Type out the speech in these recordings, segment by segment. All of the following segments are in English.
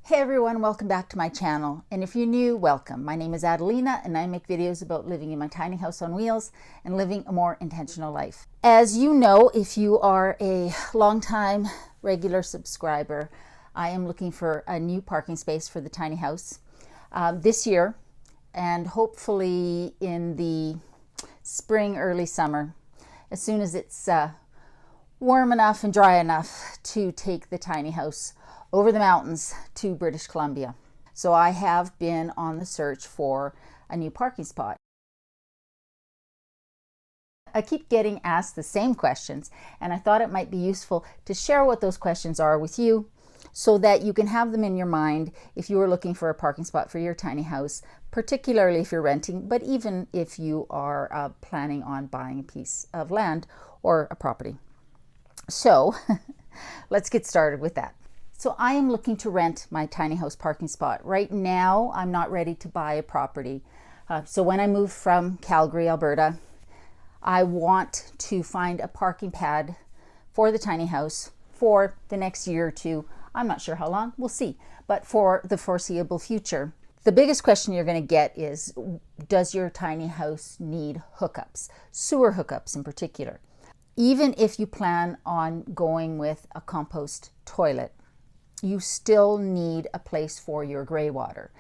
Hey everyone, welcome back to my channel. And if you're new, welcome. My name is Adelina and I make videos about living in my tiny house on wheels and living a more intentional life. As you know, if you are a long-time regular subscriber, I am looking for a new parking space for the tiny house this year, and hopefully in the spring, early summer, as soon as it's warm enough and dry enough to take the tiny house over the mountains to British Columbia. So I have been on the search for a new parking spot. I keep getting asked the same questions, and I thought it might be useful to share what those questions are with you so that you can have them in your mind if you are looking for a parking spot for your tiny house, particularly if you're renting, but even if you are planning on buying a piece of land or a property. So let's get started with that. So I am looking to rent my tiny house parking spot. Right now, I'm not ready to buy a property. So when I move from Calgary, Alberta, I want to find a parking pad for the tiny house for the next year or two. I'm not sure how long, we'll see, but for the foreseeable future. The biggest question you're going to get is, does your tiny house need hookups? Sewer hookups in particular. Even if you plan on going with a compost toilet, you still need a place for your gray water.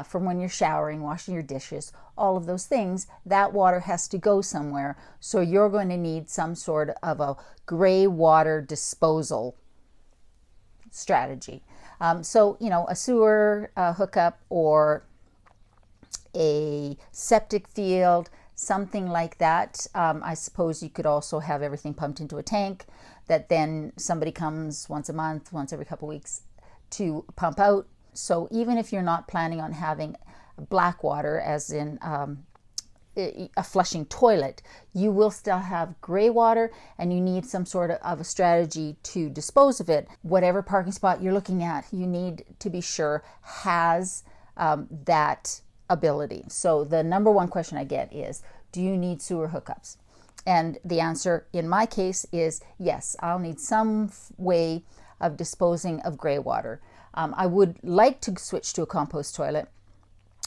From when you're showering, washing your dishes, all of those things, that water has to go somewhere. So you're going to need some sort of a gray water disposal strategy. So, a sewer hookup or a septic field, something like that. I suppose you could also have everything pumped into a tank that then somebody comes once a month, once every couple weeks to pump out. So even if you're not planning on having black water, as in a flushing toilet, you will still have gray water, and you need some sort of a strategy to dispose of it. Whatever parking spot you're looking at, you need to be sure has that ability. So the number one question I get is, do you need sewer hookups? And the answer in my case is yes, I'll need some way of disposing of gray water. I would like to switch to a compost toilet,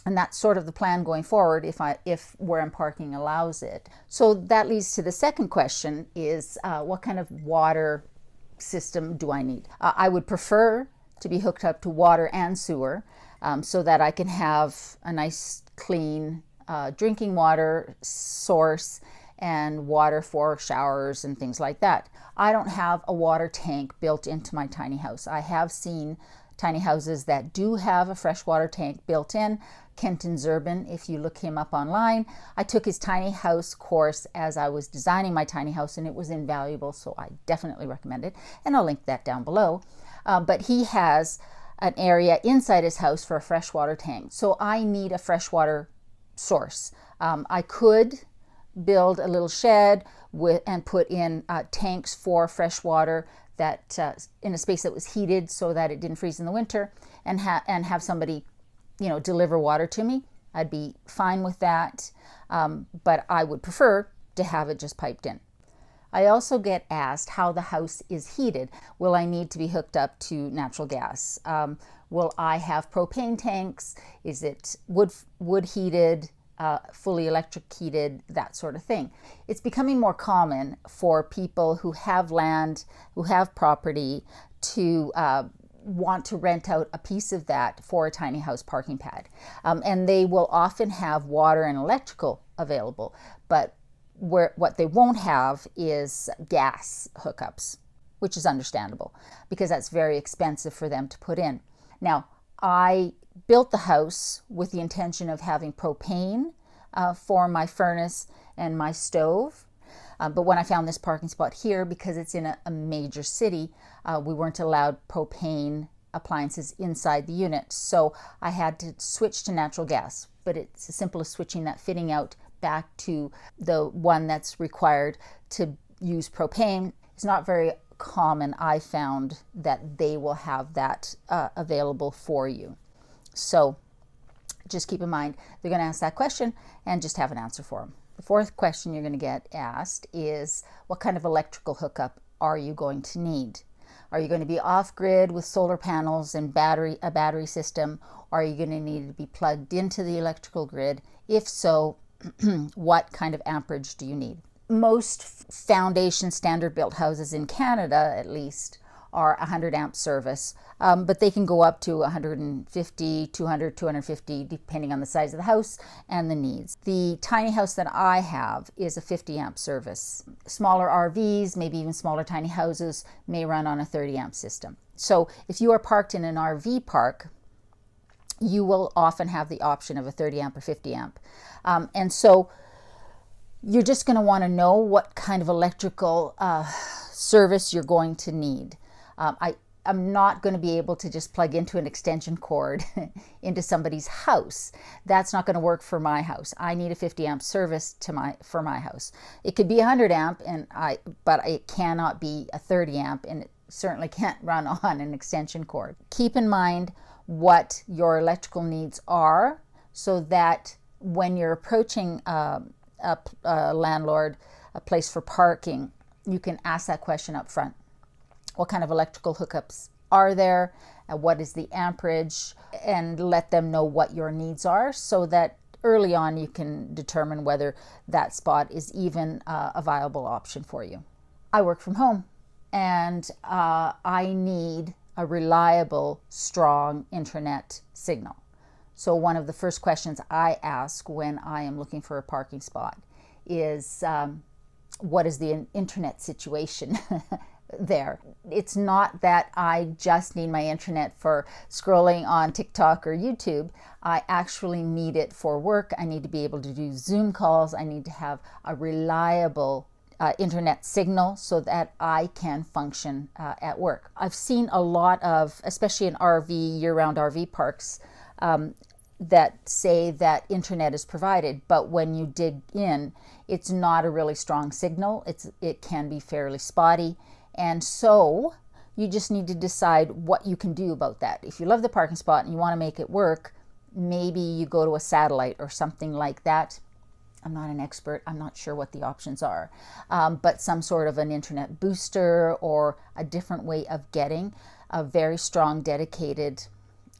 and that's sort of the plan going forward if where I'm parking allows it. So that leads to the second question is, what kind of water system do I need? I would prefer to be hooked up to water and sewer so that I can have a nice clean drinking water source and water for showers and things like that. I don't have a water tank built into my tiny house. I have seen tiny houses that do have a freshwater tank built in. Kenton Zurban, if you look him up online, I took his tiny house course as I was designing my tiny house, and it was invaluable, so I definitely recommend it, and I'll link that down below. But he has an area inside his house for a freshwater tank, so I need a freshwater source. I could build a little shed and put in tanks for fresh water that in a space that was heated so that it didn't freeze in the winter, and have somebody deliver water to me. I'd be fine with that, but I would prefer to have it just piped in. I also get asked how the house is heated. Will I need to be hooked up to natural gas? Will I have propane tanks? Is it wood heated? Fully electric heated, that sort of thing. It's becoming more common for people who have land, who have property, to want to rent out a piece of that for a tiny house parking pad. And they will often have water and electrical available, but what they won't have is gas hookups, which is understandable because that's very expensive for them to put in. Now, I built the house with the intention of having propane for my furnace and my stove. But when I found this parking spot here, because it's in a major city, we weren't allowed propane appliances inside the unit. So I had to switch to natural gas. But it's as simple as switching that fitting out back to the one that's required to use propane. It's not very common, I found, that they will have that available for you. So just keep in mind, they're going to ask that question and just have an answer for them. The fourth question you're going to get asked is, what kind of electrical hookup are you going to need? Are you going to be off-grid with solar panels and a battery system? Or are you going to need to be plugged into the electrical grid? If so, what kind of amperage do you need? Most foundation standard built houses in Canada, at least, are 100 amp service, but they can go up to 150, 200, 250, depending on the size of the house and the needs. The tiny house that I have is a 50 amp service. Smaller RVs, maybe even smaller tiny houses, may run on a 30 amp system. So if you are parked in an RV park, you will often have the option of a 30 amp or 50 amp. And so you're just going to want to know what kind of electrical service you're going to need. I'm not going to be able to just plug into an extension cord into somebody's house. That's not going to work for my house. I need a 50 amp service for my house. It could be 100 amp, but it cannot be a 30 amp, and it certainly can't run on an extension cord. Keep in mind what your electrical needs are, so that when you're approaching a landlord, a place for parking, you can ask that question up front. What kind of electrical hookups are there? What is the amperage? And let them know what your needs are, so that early on you can determine whether that spot is even a viable option for you. I work from home, and I need a reliable, strong internet signal. So one of the first questions I ask when I am looking for a parking spot is, what is the internet situation there? It's not that I just need my internet for scrolling on TikTok or YouTube. I actually need it for work. I need to be able to do Zoom calls. I need to have a reliable internet signal so that I can function at work. I've seen a lot of, especially in year-round RV parks, that say that internet is provided, but when you dig in, it's not a really strong signal. It can be fairly spotty, and so you just need to decide what you can do about that. If you love the parking spot and you want to make it work, maybe you go to a satellite or something like that. I'm not an expert. I'm not sure what the options are, but some sort of an internet booster or a different way of getting a very strong, dedicated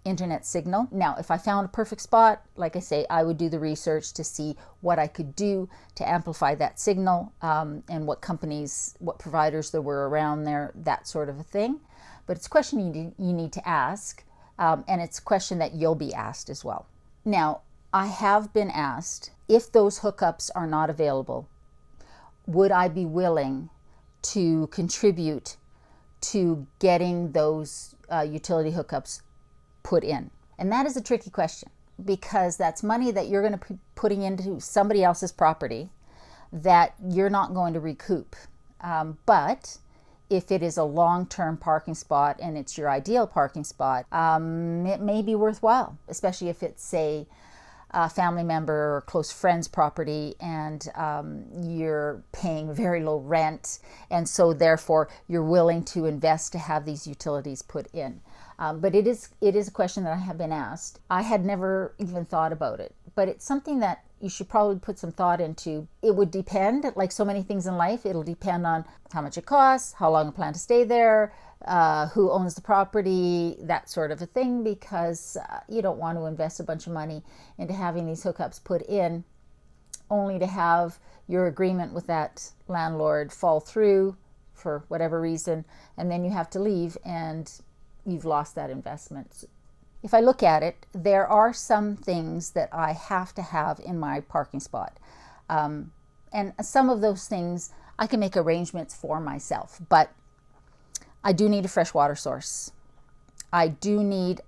internet signal. Now, if I found a perfect spot, like I say, I would do the research to see what I could do to amplify that signal, and what providers there were around there, that sort of a thing. But it's a question you need to ask, and it's a question that you'll be asked as well. Now, I have been asked, if those hookups are not available, would I be willing to contribute to getting those utility hookups put in? And that is a tricky question, because that's money that you're going to be putting into somebody else's property that you're not going to recoup. But if it is a long-term parking spot and it's your ideal parking spot, it may be worthwhile, especially if it's, say, a family member or close friend's property, and you're paying very low rent, and so therefore you're willing to invest to have these utilities put in. But it is a question that I have been asked. I had never even thought about it, but it's something that you should probably put some thought into. It would depend, like so many things in life, it'll depend on how much it costs, how long you plan to stay there, who owns the property, that sort of a thing, because you don't want to invest a bunch of money into having these hookups put in, only to have your agreement with that landlord fall through for whatever reason, and then you have to leave and you've lost that investment. If I look at it, there are some things that I have to have in my parking spot. And some of those things I can make arrangements for myself, but I do need a fresh water source. I do need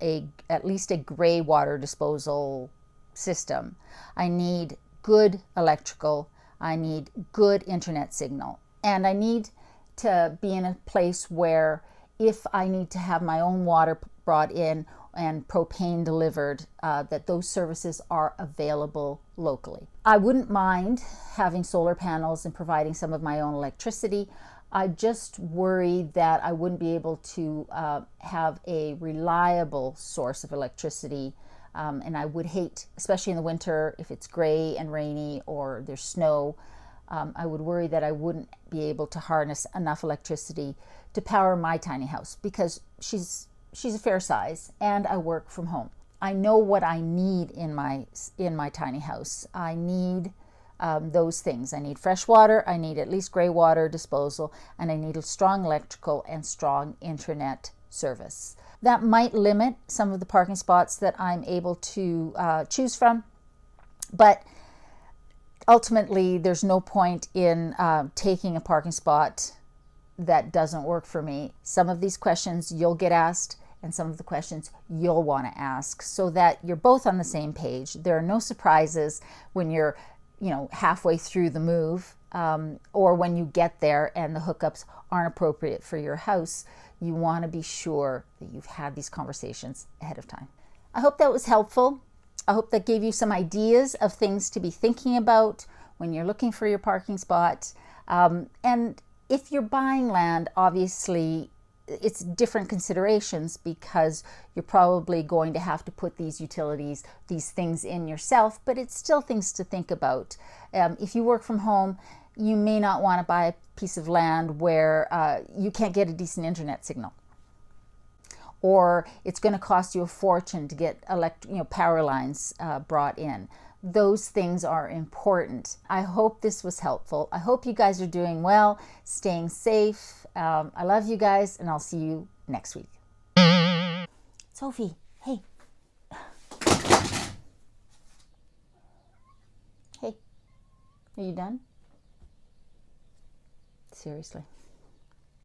at least a gray water disposal system. I need good electrical. I need good internet signal. And I need to be in a place where if I need to have my own water brought in and propane delivered, that those services are available locally. I wouldn't mind having solar panels and providing some of my own electricity. I just worry that I wouldn't be able to have a reliable source of electricity, and I would hate, especially in the winter, if it's gray and rainy or there's snow, I would worry that I wouldn't be able to harness enough electricity to power my tiny house, because she's a fair size and I work from home. I know what I need in my tiny house. I need those things. I need fresh water, I need at least gray water disposal, and I need a strong electrical and strong internet service. That might limit some of the parking spots that I'm able to choose from, but ultimately there's no point in taking a parking spot that doesn't work for me. Some of these questions you'll get asked, and some of the questions you'll want to ask, so that you're both on the same page. There are no surprises when you're halfway through the move, or when you get there and the hookups aren't appropriate for your house. You want to be sure that you've had these conversations ahead of time. I hope that was helpful. I hope that gave you some ideas of things to be thinking about when you're looking for your parking spot. And if you're buying land, obviously it's different considerations, because you're probably going to have to put these utilities, these things in yourself, but it's still things to think about. If you work from home, you may not want to buy a piece of land where you can't get a decent internet signal, or it's going to cost you a fortune to get power lines brought in. Those things are important. I hope this was helpful. I hope you guys are doing well, staying safe. I love you guys, and I'll see you next week. Sophie, hey. Hey, are you done? Seriously.